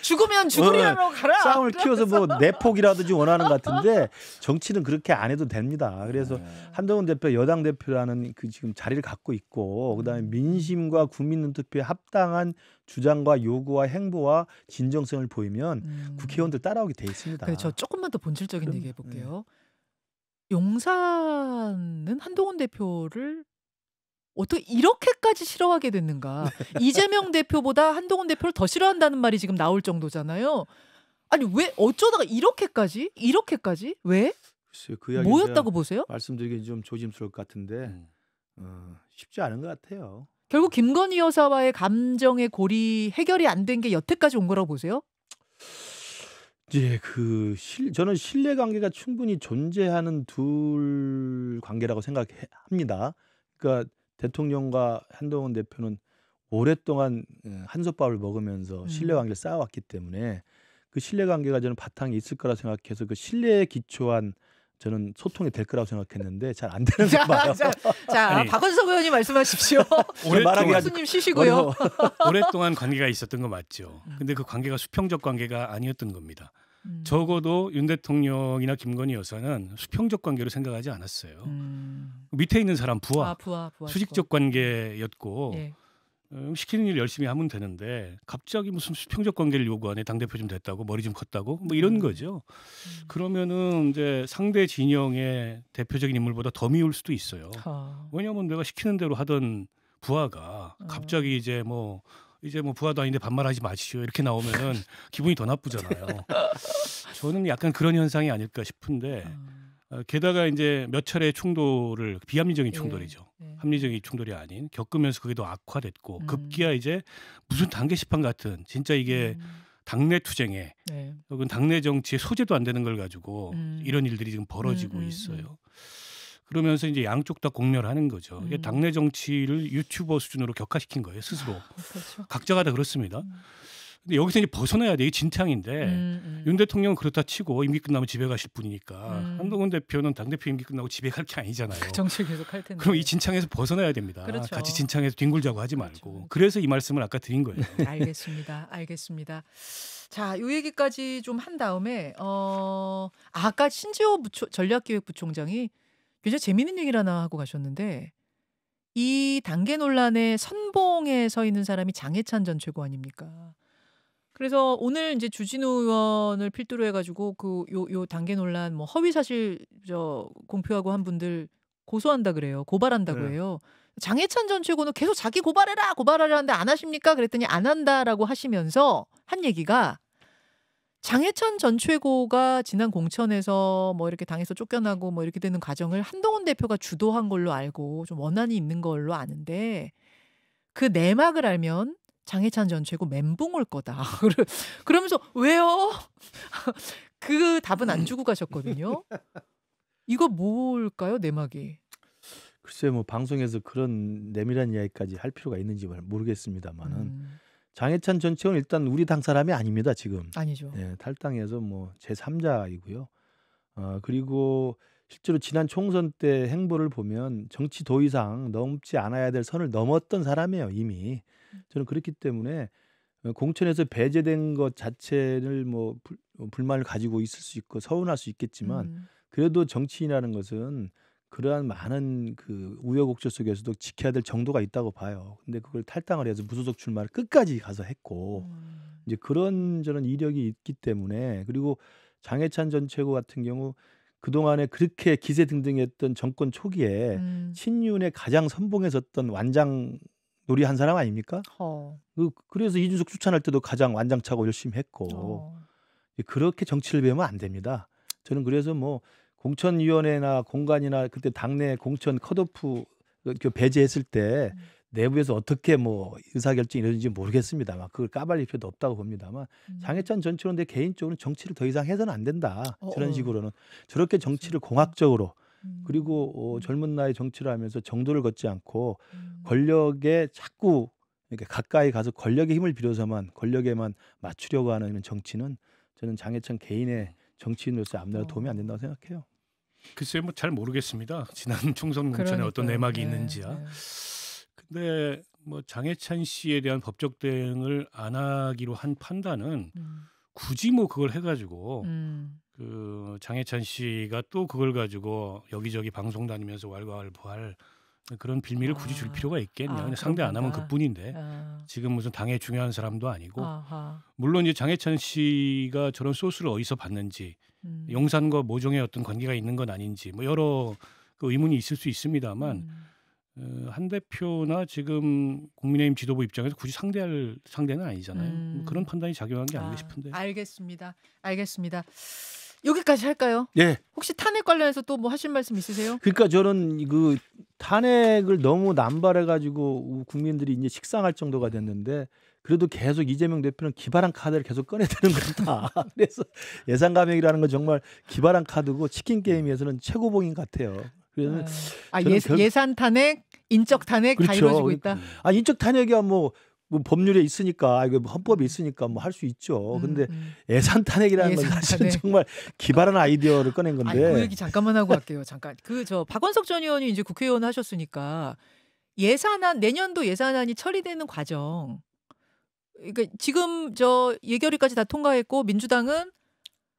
죽으면 죽으리라고 가라. 싸움을 키워서 뭐 내폭이라든지 원하는 것 같은데 정치는 그렇게 안 해도 됩니다. 그래서 한동훈 대표 여당 대표라는 그 지금 자리를 갖고 있고 그다음에 민심과 국민 눈높이에 합당한 주장과 요구와 행보와 진정성을 보이면 국회의원들 따라오게 돼 있습니다. 그렇죠. 조금만 더 본질적인 그럼요. 얘기 해볼게요. 용산은 한동훈 대표를 어떻게 이렇게까지 싫어하게 됐는가? 이재명 대표보다 한동훈 대표를 더 싫어한다는 말이 지금 나올 정도잖아요. 아니 왜 어쩌다가 이렇게까지? 이렇게까지? 왜? 글쎄요, 그 이야기는 뭐였다고 보세요? 말씀드리기 좀 조심스러울 것 같은데 쉽지 않은 것 같아요. 결국 김건희 여사와의 감정의 골이 해결이 안 된 게 여태까지 온 거라고 보세요? 이제 저는 신뢰 관계가 충분히 존재하는 둘 관계라고 생각합니다. 그러니까 대통령과 한동훈 대표는 오랫동안 한솥밥을 먹으면서 신뢰 관계를 쌓아왔기 때문에 그 신뢰 관계가 저는 바탕에 있을 거라 생각해서 그 신뢰에 기초한 저는 소통이 될 거라고 생각했는데 잘 안 되는 거 봐요. 자, 아니, 박원석 의원님 말씀하십시오. 말하기 아주 교수님 쉬시고요. 오랫동안 관계가 있었던 거 맞죠. 근데 그 관계가 수평적 관계가 아니었던 겁니다. 적어도 윤 대통령이나 김건희 여사는 수평적 관계로 생각하지 않았어요. 밑에 있는 사람 부하, 부하 수직적 관계였고 예. 시키는 일 열심히 하면 되는데 갑자기 무슨 수평적 관계를 요구하네. 당대표 좀 됐다고, 머리 좀 컸다고, 뭐 이런 거죠. 그러면은 이제 상대 진영의 대표적인 인물보다 더 미울 수도 있어요. 왜냐하면 내가 시키는 대로 하던 부하가 갑자기 이제 뭐 부하도 아닌데 반말하지 마시오 이렇게 나오면은 기분이 더 나쁘잖아요. 저는 약간 그런 현상이 아닐까 싶은데 게다가 이제 몇 차례 충돌을 비합리적인 충돌이죠. 합리적인 충돌이 아닌 겪으면서 그게 더 악화됐고 급기야 이제 무슨 당계 시판 같은 진짜 이게 당내 투쟁에 혹은 당내 정치의 소재도 안 되는 걸 가지고 이런 일들이 지금 벌어지고 있어요. 그러면서 이제 양쪽 다 공멸하는 거죠. 이게 당내 정치를 유튜버 수준으로 격화시킨 거예요, 스스로. 그렇죠. 각자가 다 그렇습니다. 근데 여기서 이제 벗어나야 돼. 이게 진탕인데 윤 대통령은 그렇다 치고 임기 끝나면 집에 가실 분이니까 한동훈 대표는 당대표 임기 끝나고 집에 갈 게 아니잖아요. 정치 계속 할 텐데. 그럼 이 진창에서 벗어나야 됩니다. 그렇죠. 같이 진창에서 뒹굴자고 하지 말고. 그렇죠. 그래서 이 말씀을 아까 드린 거예요. 알겠습니다. 자, 요 얘기까지 좀 한 다음에 아까 신지호 전략기획부총장이 굉장히 재미있는 얘기를 하나 하고 가셨는데 이 당계 논란의 선봉에 서 있는 사람이 장해찬 전 최고 아닙니까? 그래서 오늘 이제 주진우 의원을 필두로 해가지고 요 당계 논란 뭐 허위 사실 공표하고 한 분들 고소한다 그래요. 고발한다고 네. 해요. 장해찬 전 최고는 계속 자기 고발해라 하는데 안 하십니까? 그랬더니 안 한다라고 하시면서 한 얘기가 장해찬 전 최고가 지난 공천에서 뭐 이렇게 당에서 쫓겨나고 뭐 이렇게 되는 과정을 한동훈 대표가 주도한 걸로 알고 좀 원한이 있는 걸로 아는데 그 내막을 알면 장해찬 전 최고 멘붕 올 거다. 그러면서 왜요? 그 답은 안 주고 가셨거든요. 이거 뭘까요, 내막이? 글쎄 뭐 방송에서 그런 내밀한 이야기까지 할 필요가 있는지 모르겠습니다만은 장해찬 전 최고는 일단 우리 당 사람이 아닙니다 지금. 아니죠. 네, 탈당해서 뭐 제3자이고요. 그리고 실제로 지난 총선 때 행보를 보면 정치 도의상 넘지 않아야 될 선을 넘었던 사람이에요 이미. 저는 그렇기 때문에 공천에서 배제된 것 자체를 뭐 불만을 가지고 있을 수 있고 서운할 수 있겠지만 그래도 정치인이라는 것은 그러한 많은 그 우여곡절 속에서도 지켜야 될 정도가 있다고 봐요. 근데 그걸 탈당을 해서 무소속 출마를 끝까지 가서 했고 이제 그런 저는 이력이 있기 때문에 그리고 장해찬 전 최고 같은 경우 그동안에 그렇게 기세등등했던 정권 초기에 친윤의 가장 선봉에 섰던 완장 놀이 한 사람 아닙니까? 그래서 이준석 추천할 때도 가장 완장차고 열심히 했고 그렇게 정치를 배우면 안 됩니다. 저는 그래서 뭐 공천위원회나 공관이나 그때 당내 공천 컷오프 배제했을 때 내부에서 어떻게 뭐 의사결정이 이루어진지 모르겠습니다만 그걸 까발릴 필요도 없다고 봅니다만 장해찬 전 최고는 개인적으로 정치를 더 이상 해서는 안 된다. 저런 식으로는 저렇게 정치를 공학적으로 그리고 젊은 나이 정치를 하면서 정도를 걷지 않고 권력에 자꾸 이렇게 가까이 가서 권력의 힘을 빌어서만 권력에만 맞추려고 하는 이런 정치는 저는 장해찬 개인의 정치인으로서 앞날에 도움이 안 된다고 생각해요. 글쎄요, 뭐 잘 모르겠습니다. 지난 총선 공천에 어떤 내막이 있는지야. 근데 뭐 장해찬 씨에 대한 법적 대응을 안 하기로 한 판단은 굳이 뭐 그걸 해가지고 그 장해찬 씨가 또 그걸 가지고 여기저기 방송 다니면서 왈가왈부할 그런 빌미를 굳이 줄 필요가 있겠냐. 근데 상대 안 하면 그뿐인데 지금 무슨 당의 중요한 사람도 아니고 물론 이제 장해찬 씨가 저런 소스를 어디서 봤는지 용산과 모종의 어떤 관계가 있는 건 아닌지 뭐 여러 그 의문이 있을 수 있습니다만 한 대표나 지금 국민의힘 지도부 입장에서 굳이 상대할 상대는 아니잖아요. 뭐 그런 판단이 작용한 게 아닌가 싶은데. 알겠습니다. 알겠습니다. 여기까지 할까요? 예. 혹시 탄핵 관련해서 또 뭐 하실 말씀 있으세요? 그러니까 저는 그 탄핵을 너무 남발해가지고 국민들이 이제 식상할 정도가 됐는데 그래도 계속 이재명 대표는 기발한 카드를 계속 꺼내드는 거다. 그래서 예산 감액이라는 건 정말 기발한 카드고 치킨 게임에서는 최고봉인 것 같아요. 그래서 예산 탄핵, 인적 탄핵 다 그렇죠. 이루어지고 있다. 인적 탄핵이야 뭐 법률에 있으니까 이거 헌법에 있으니까 뭐 할 수 있죠. 근데 예산 탄핵이라는 건 사실은 정말 기발한 아이디어를 꺼낸 건데. 그 얘기 잠깐만 하고 갈게요. 잠깐. 박원석 전 의원이 이제 국회의원 하셨으니까 예산안 내년도 예산안이 처리되는 과정. 그러니까 지금 예결위까지 다 통과했고 민주당은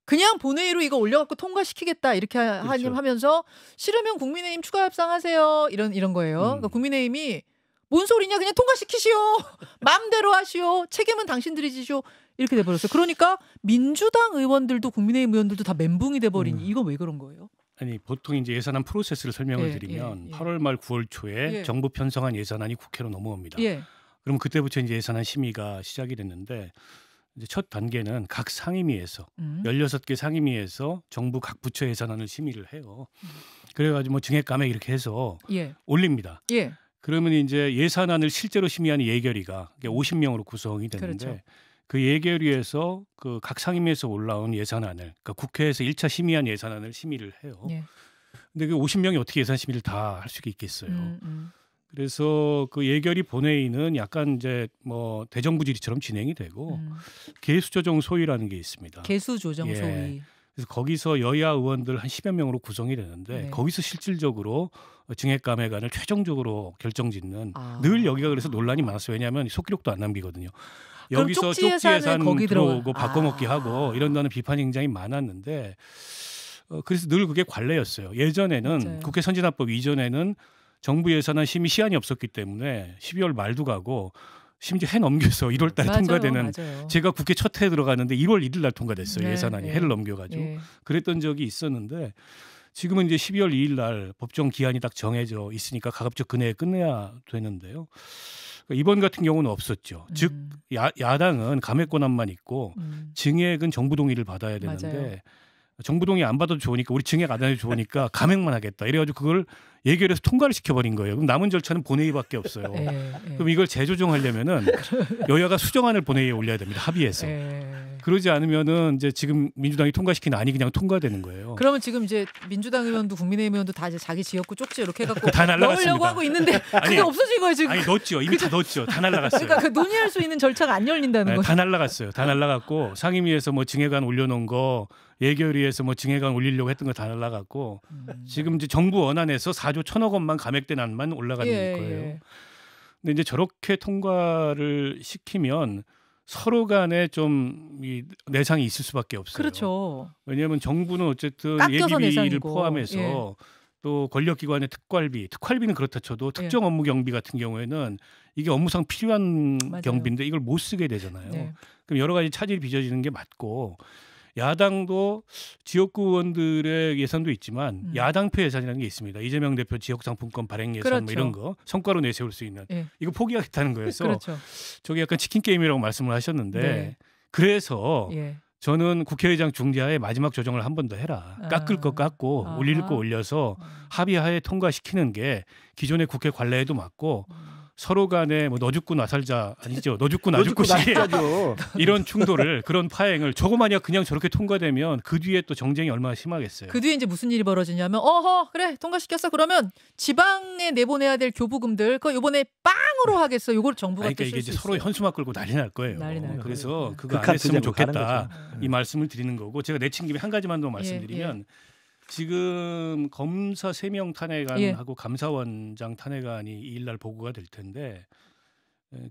그냥 본회의로 이거 올려갖고 통과시키겠다 이렇게 그렇죠. 하면서 싫으면 국민의힘 추가 협상하세요 이런 거예요. 그러니까 국민의힘이 뭔 소리냐 그냥 통과시키시오. 마음대로 하시오. 책임은 당신들이 지시오. 이렇게 돼버렸어요. 그러니까 민주당 의원들도 국민의힘 의원들도 다 멘붕이 돼버린 이건 왜 그런 거예요? 아니 보통 이제 예산안 프로세스를 설명을 드리면 8월 말 9월 초에 정부 편성한 예산안이 국회로 넘어옵니다. 그럼 그때부터 이제 예산안 심의가 시작이 됐는데 이제 첫 단계는 각 상임위에서 16개 상임위에서 정부 각 부처 예산안을 심의를 해요. 그래가지고 뭐 증액 감액 이렇게 해서 올립니다. 그러면 이제 예산안을 실제로 심의하는 예결위가 50명으로 구성이 되는데 그렇죠. 그 예결위에서 그 각 상임위에서 올라온 예산안을 그러니까 국회에서 1차 심의한 예산안을 심의를 해요. 근데 그 50명이 어떻게 예산 심의를 다 할 수가 있겠어요. 그래서 그 예결위 본회의는 약간 이제 뭐 대정부질의처럼 진행이 되고 개수조정 소위라는 게 있습니다. 개수조정 소위. 그래서 거기서 여야 의원들 한 10여 명으로 구성이 되는데 거기서 실질적으로 증액 감액안을 최종적으로 결정짓는 늘 여기가 그래서 논란이 많았어요. 왜냐하면 속기록도 안 남기거든요. 여기서 쪽지 예산 들어오고 바꿔먹기 하고 이런다는 비판이 굉장히 많았는데 그래서 늘 그게 관례였어요. 예전에는 맞아요. 국회 선진화법 이전에는 정부 예산안 심의 시한이 없었기 때문에 12월 말도 가고 심지어 해 넘겨서 1월 달에 통과되는 제가 국회 첫 해에 들어갔는데 1월 1일 날 통과됐어요. 예산안이 해를 넘겨가지고 그랬던 적이 있었는데 지금은 이제 12월 2일 날 법정 기한이 딱 정해져 있으니까 가급적 그 내에 끝내야 되는데요. 이번 같은 경우는 없었죠. 즉 야당은 감액 권한만 있고 증액은 정부 동의를 받아야 되는데 정부 동의 안 받아도 좋으니까 우리 증액 안 해도 좋으니까 감액만 하겠다. 이래가지고 그걸 예결에서 통과를 시켜버린 거예요. 그럼 남은 절차는 본회의밖에 없어요. 그럼 이걸 재조정하려면은 여야가 수정안을 본회의에 올려야 됩니다. 합의해서. 그러지 않으면은 이제 지금 민주당이 통과시킨 안이 그냥 통과되는 거예요. 그러면 지금 이제 민주당 의원도 국민의힘 의원도 다 이제 자기 지역구 쪽지 이렇게 해갖고 다 날라갔습니다. 넣으려고 하고 있는데 그게 없어진 거예요 지금. 아니 넣었죠. 이미 다 넣었죠. 다 날라갔어요. 그러니까 그 논의할 수 있는 절차가 안 열린다는 거죠. 다 날라갔어요. 다 날라갔고 상임위에서 뭐 증액안 올려놓은 거 예결위에서 뭐 증액안 올리려고 했던 거 다 날라갔고 지금 이제 정부 원안에서 4조 1,000억 원만 감액된 안만 올라가는 거예요. 근데 이제 저렇게 통과를 시키면 서로 간에 좀 이 내상이 있을 수밖에 없어요. 그렇죠. 왜냐하면 정부는 어쨌든 예비비를 포함해서 또 권력기관의 특활비는 그렇다 쳐도 특정 업무 경비 같은 경우에는 이게 업무상 필요한 경비인데 이걸 못 쓰게 되잖아요. 그럼 여러 가지 차질이 빚어지는 게 맞고 야당도 지역구 의원들의 예산도 있지만 야당표 예산이라는 게 있습니다. 이재명 대표 지역상품권 발행 예산 뭐 이런 거 성과로 내세울 수 있는 이거 포기하겠다는 거여서 저게 약간 치킨 게임이라고 말씀을 하셨는데 그래서 저는 국회의장 중재하에 마지막 조정을 한 번 더 해라. 깎을 거 깎고 올릴 거 올려서 합의하에 통과시키는 게 기존의 국회 관례에도 맞고 서로 간에 뭐 너 죽고 나 살자 아니죠. 너 죽고 나 죽고시 이런 충돌을 그런 파행을 저거 만약 그냥 저렇게 통과되면 그 뒤에 또 정쟁이 얼마나 심하겠어요. 그 뒤에 이제 무슨 일이 벌어지냐면 그래 통과시켰어. 그러면 지방에 내보내야 될 교부금들 그거 이번에 빵으로 하겠어. 요걸 정부가 그러니까 이게 이제 서로 현수막 끌고 난리 날 거예요. 그래서 그거 안 극한 했으면 투쟁으로 가는 좋겠다. 이 말씀을 드리는 거고 제가 내친 김에 한 가지만 더 말씀드리면 지금 검사 3명 탄핵안하고 감사원장 탄핵안이 2일 날 보고가 될 텐데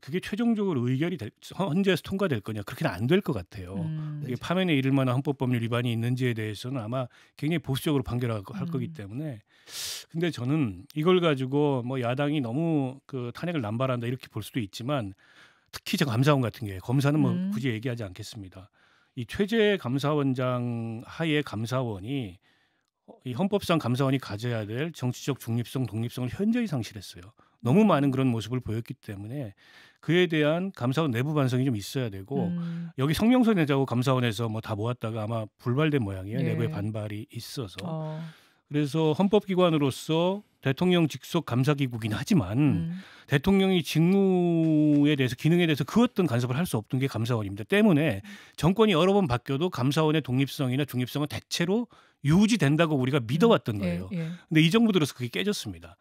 그게 최종적으로 의결이 헌재에서 통과될 거냐 그렇게는 안 될 것 같아요. 이게 파면에 이를 만한 헌법법률 위반이 있는지에 대해서는 아마 굉장히 보수적으로 판결할 거기 때문에 근데 저는 이걸 가지고 뭐 야당이 너무 그 탄핵을 남발한다 이렇게 볼 수도 있지만 특히 저 감사원 같은 게 검사는 뭐 굳이 얘기하지 않겠습니다. 이 최재 감사원장 하에 감사원이 이 헌법상 감사원이 가져야 될 정치적 중립성, 독립성을 현저히 상실했어요. 너무 많은 그런 모습을 보였기 때문에 그에 대한 감사원 내부 반성이 좀 있어야 되고 여기 성명서 내자고 감사원에서 뭐 다 모았다가 아마 불발된 모양이에요. 예. 내부에 반발이 있어서. 어. 그래서 헌법기관으로서 대통령 직속 감사기구긴 하지만 대통령이 직무에 대해서 기능에 대해서 그 어떤 간섭을 할 수 없던 게 감사원입니다. 때문에 정권이 여러 번 바뀌어도 감사원의 독립성이나 중립성은 대체로 유지된다고 우리가 믿어왔던 거예요. 예. 근데 이 정부 들어서 그게 깨졌습니다.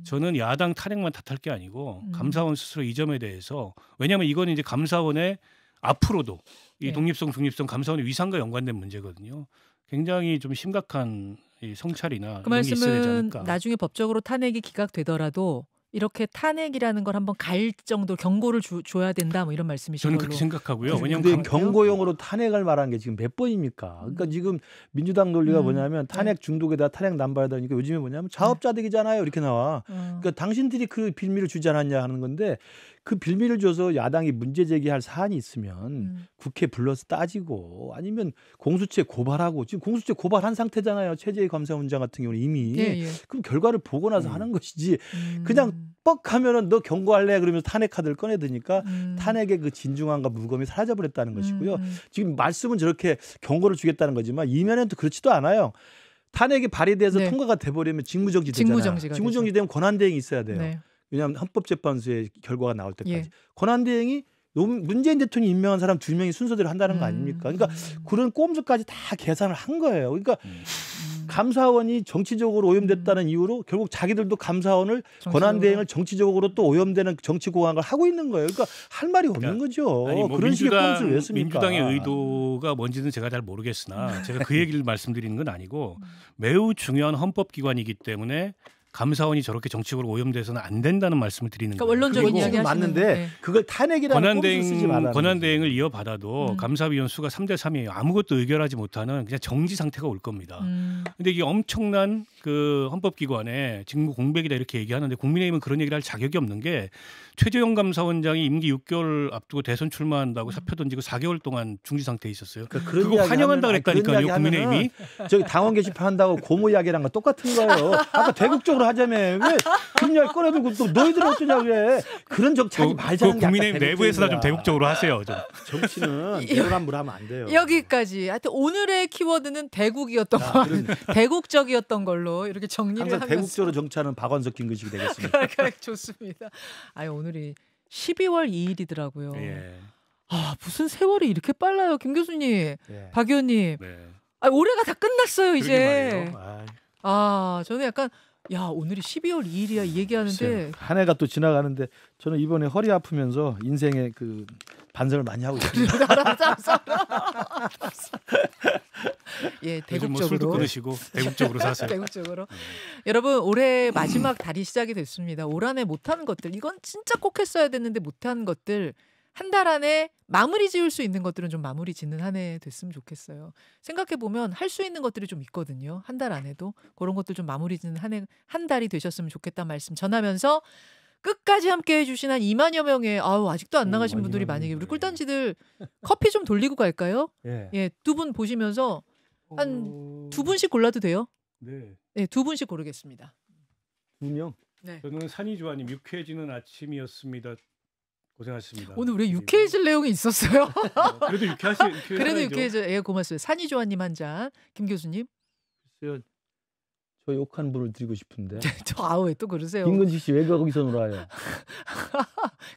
저는 야당 탄핵만 탓할 게 아니고 감사원 스스로 이 점에 대해서 왜냐하면 이건 이제 감사원의 앞으로도 이 예. 독립성, 중립성, 감사원의 위상과 연관된 문제거든요. 굉장히 좀 심각한 이 성찰이나 그 이런 게 있어야 되지 말씀은 않을까. 나중에 법적으로 탄핵이 기각되더라도 이렇게 탄핵이라는 걸 한번 갈 정도 경고를 줘야 된다 뭐 이런 말씀이신 저는 걸로. 그렇게 생각하고요. 왜냐하면 근데 경고용으로 탄핵을 말한 게 지금 몇 번입니까? 그러니까 지금 민주당 논리가 뭐냐면 탄핵 중독에다 탄핵 남발하다니까 요즘에 뭐냐면 자업자득이잖아요. 이렇게 나와. 그러니까 당신들이 그 빌미를 주지 않았냐 하는 건데 그 빌미를 줘서 야당이 문제 제기할 사안이 있으면 국회 불러서 따지고 아니면 공수처에 고발하고 지금 공수처에 고발한 상태잖아요. 최재희 감사원장 같은 경우는 이미. 예. 그럼 결과를 보고 나서 하는 것이지 그냥 뻑 하면은 너 경고할래 그러면서 탄핵 카드를 꺼내드니까 탄핵의 그 진중함과 무검이 사라져버렸다는 것이고요. 지금 말씀은 저렇게 경고를 주겠다는 거지만 이면에는 또 그렇지도 않아요. 탄핵이 발의돼서 네. 통과가 돼버리면 직무정지 되잖아요. 직무정지가 직무정지 되면 권한대행이 있어야 돼요. 네. 왜냐하면 헌법재판소의 결과가 나올 때까지. 예. 권한대행이 문재인 대통령이 임명한 사람 2명이 순서대로 한다는 거 아닙니까? 그러니까 그런 꼼수까지 다 계산을 한 거예요. 그러니까 감사원이 정치적으로 오염됐다는 이유로 결국 자기들도 감사원을 권한대행을 정치적으로 또 오염되는 정치 공학을 하고 있는 거예요. 그러니까 할 말이 없는 거죠. 아니, 뭐 그런 식의 꼼수를 왜 씁니까? 민주당의 의도가 뭔지는 제가 잘 모르겠으나 제가 그 얘기를 말씀드리는 건 아니고 매우 중요한 헌법기관이기 때문에 감사원이 저렇게 정치적으로 오염돼서는 안 된다는 말씀을 드리는 그러니까 거예요. 원론적인 그리고 이야기 하시는 맞는데 네. 그걸 탄핵이라는 꼼수 쓰지 말라는 권한대행을 이어받아도 감사위원 수가 3대 3이에요. 아무것도 의결하지 못하는 그냥 정지 상태가 올 겁니다. 근데 이게 엄청난 그 헌법기관의 직무 공백이다 이렇게 얘기하는데 국민의힘은 그런 얘기를 할 자격이 없는 게 최재형 감사원장이 임기 6개월 앞두고 대선 출마한다고 사표 던지고 4개월 동안 중지 상태에 있었어요. 그러니까 그거 환영한다 그랬다니까요. 국민의힘이. 저기 당원 게시판 한다고 고모 이야기랑 똑같은 거예요. 아까 대국적으로 하자며 왜 그런 이야기 꺼내들고 또 너희들 어쩌냐 그래. 그런 정치하지 말자는 게 국민의힘 내부에서나 좀 대국적으로 하세요. 좀. 정치는 내로남불 하면 안 돼요. 여기까지. 하여튼 오늘의 키워드는 대국이었던 거, 대국적이었던 걸로 이렇게 정리를 항상 하면서. 대국적으로 정치하는 박원석 김근식이 되겠습니다. 좋습니다. 아유 오늘이 12월 2일이더라고요. 예. 아 무슨 세월이 이렇게 빨라요, 김 교수님, 예. 박 의원님. 네. 아 올해가 다 끝났어요 그러게 이제. 말이에요. 아 저는 약간 야 오늘이 12월 2일이야 이 얘기하는데 한 해가 또 지나가는데 저는 이번에 허리 아프면서 인생의 그 반성을 많이 하고 있습니다. 예 요즘 뭐 술도 대국적으로 끊으시고 대국적으로 사세요. 대국적으로 여러분 올해 마지막 달이 시작이 됐습니다. 올 한해 못한 것들 이건 진짜 꼭 했어야 됐는데 못한 것들 한 달 안에 마무리 지을 수 있는 것들은 좀 마무리 짓는 한 해 됐으면 좋겠어요. 생각해 보면 할 수 있는 것들이 좀 있거든요. 한 달 안에도 그런 것들 좀 마무리 짓는 한 달이 되셨으면 좋겠다 말씀 전하면서 끝까지 함께 해주신 한 2만여 명의 아직도 안 나가신 분들이 많이 우리 꿀단지들 커피 좀 돌리고 갈까요? 예, 두 분 보시면서 한 두 분씩 골라도 돼요? 네. 네, 두 분씩 고르겠습니다. 2명. 네. 저는 산이조아님 유쾌해지는 아침이었습니다. 고생하셨습니다. 오늘 왜 유쾌해질 내용이 있었어요? 그래도 그래도 유쾌해져. 예, 고맙습니다. 산이조아님 한 잔. 김 교수님. 글쎄요. 저 욕한 분을 드리고 싶은데. 저 아우 왜 또 그러세요? 김근식 씨 왜 거기서 놀아요?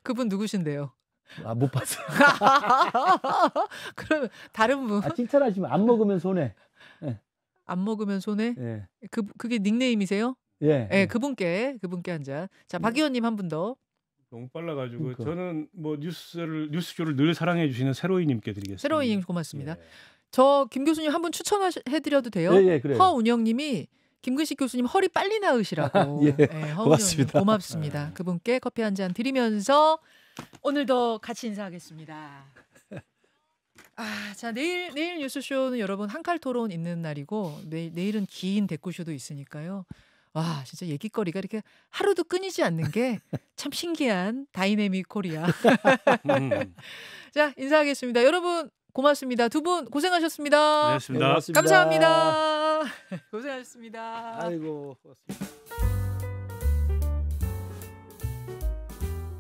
그분 누구신데요? 아, 못 봤어요. 그러면 다른 분. 칭찬하시면 안 먹으면 손해. 안 먹으면 손해? 예. 그게 닉네임이세요? 예. 예, 그분께 한 잔. 자, 박 의원님 한 분 더. 너무 빨라가지고 그러니까. 저는 뭐 뉴스쇼를 늘 사랑해 주시는 세로이님께 드리겠습니다. 세로이님 고맙습니다. 예. 저 김 교수님 한 분 추천해드려도 돼요? 예, 그래요. 허운영님이 김근식 교수님 허리 빨리 나으시라고. 예, 허운영님 고맙습니다. 고맙습니다. 그분께 커피 한 잔 드리면서 오늘도 같이 인사하겠습니다. 자 내일 뉴스쇼는 여러분 한칼 토론 있는 날이고 내일은 긴 대꾸쇼도 있으니까요. 와 진짜 얘기거리가 이렇게 하루도 끊이지 않는 게 참 신기한 다이내믹 코리아. 자 인사하겠습니다. 여러분 고맙습니다. 두 분 고생하셨습니다. 고맙습니다. 네, 고맙습니다. 감사합니다. 고생하셨습니다. 아이고. 고맙습니다.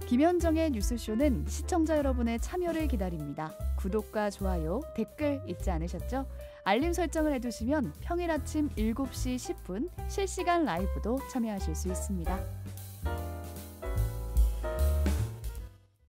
김현정의 뉴스쇼는 시청자 여러분의 참여를 기다립니다. 구독과 좋아요, 댓글 잊지 않으셨죠? 알림 설정을 해두시면 평일 아침 7시 10분 실시간 라이브도 참여하실 수 있습니다.